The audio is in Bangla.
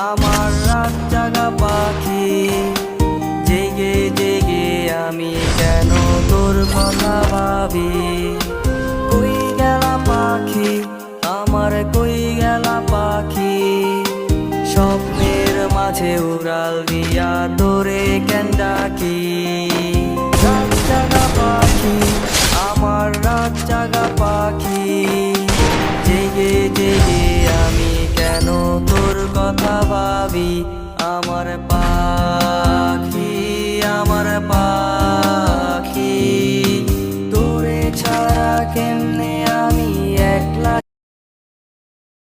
আমার রাত জাগা পাখি। জেগে জেগে আমি কেন তোর কথা ভাবি। কই গেলা পাখি, আমার কই গেলা পাখি। স্বপ্নের মাঝে উড়াল দিয়া তোরে কেন ডাকি। রাত জাগা পাখি, আমার রাত জাগা পাখি। জেগে জেগে আমি কেন তোর কথা ভাবি। আমার